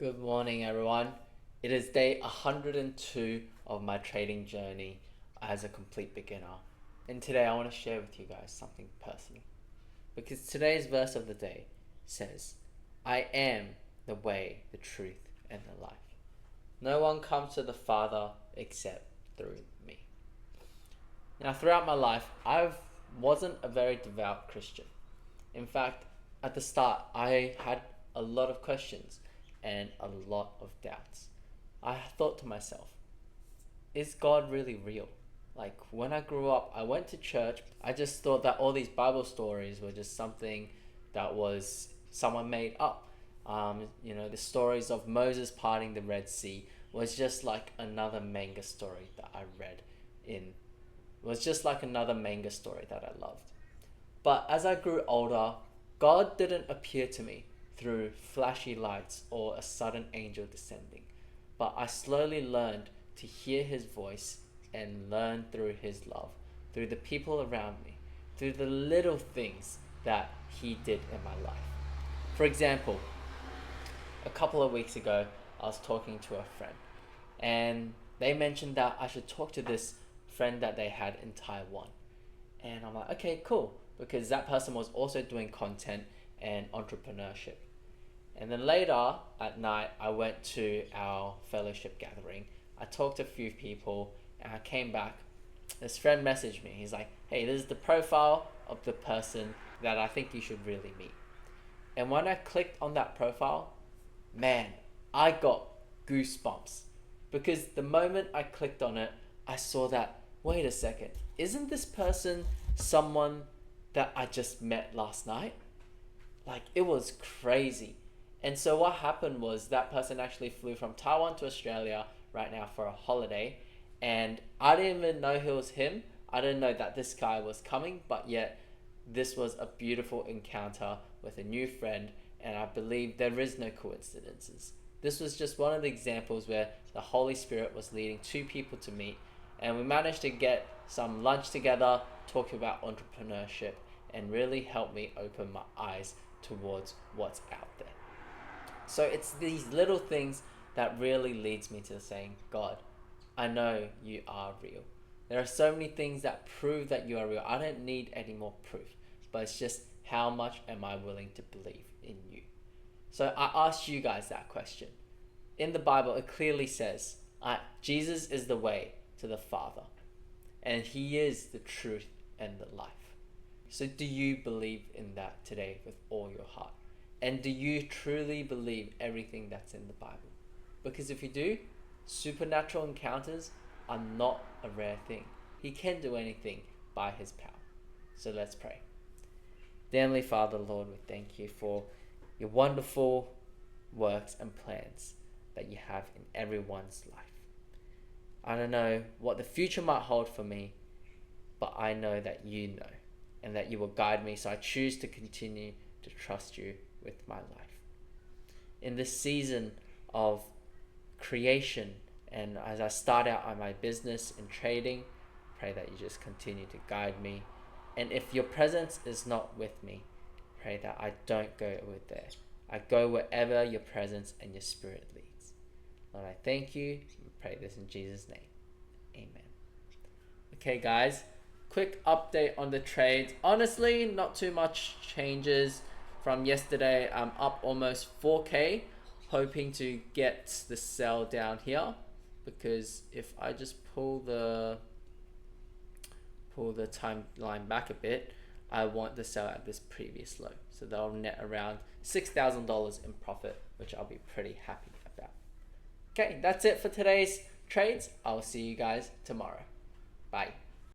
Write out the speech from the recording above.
Good morning, everyone. It is day 102 of my trading journey as a complete beginner. And today I want to share with you guys something personal. Because today's verse of the day says, I am the way, the truth, and the life. No one comes to the Father except through me. Now, throughout my life, I wasn't a very devout Christian. In fact, at the start, I had a lot of questions and a lot of doubts. I thought to myself, is God really real? Like when I grew up, I went to church. I just thought that all these Bible stories were just something that was someone made up. The stories of Moses parting the Red Sea was just like another manga story that I read in. It was just like another manga story that I loved. But as I grew older, God didn't appear to me through flashy lights or a sudden angel descending, but I slowly learned to hear his voice and learn through his love, through the people around me, through the little things that he did in my life. For example, a couple of weeks ago, I was talking to a friend, and they mentioned that I should talk to this friend that they had in Taiwan. And I'm like, okay, cool, because that person was also doing content and entrepreneurship. And then later at night, I went to our fellowship gathering. I talked to a few people and I came back. This friend messaged me. He's like, hey, this is the profile of the person that I think you should really meet. And when I clicked on that profile, man, I got goosebumps. Because the moment I clicked on it, I saw that, wait a second, isn't this person someone that I just met last night? Like, it was crazy. And so what happened was that person actually flew from Taiwan to Australia right now for a holiday. And I didn't even know it was him. I didn't know that this guy was coming, but yet this was a beautiful encounter with a new friend. And I believe there is no coincidences. This was just one of the examples where the Holy Spirit was leading two people to meet. And we managed to get some lunch together, talk about entrepreneurship, and really help me open my eyes towards what's out there. So it's these little things that really leads me to saying, God, I know you are real. There are so many things that prove that you are real. I don't need any more proof, but it's just how much am I willing to believe in you? So I asked you guys that question. In the Bible, it clearly says, Jesus is the way to the Father, and he is the truth and the life. So do you believe in that today with all your heart? And do you truly believe everything that's in the Bible? Because if you do, supernatural encounters are not a rare thing. He can do anything by his power. So let's pray. Dear Heavenly Father, Lord, we thank you for your wonderful works and plans that you have in everyone's life. I don't know what the future might hold for me, but I know that you know and that you will guide me, so I choose to continue to trust you with my life. In this season of creation, and as I start out on my business and trading, pray that you just continue to guide me. And if your presence is not with me, pray that I don't go with there. I go wherever your presence and your spirit leads. Lord, I thank you and pray this in Jesus' name. Amen. Okay, guys, quick update on the trades. Honestly, not too much changes from yesterday. I'm up almost 4K, hoping to get the sell down here, because if I just pull the timeline back a bit, I want to sell at this previous low, so that'll net around $6,000 in profit, which I'll be pretty happy about. Okay, that's it for today's trades. I'll see you guys tomorrow. Bye.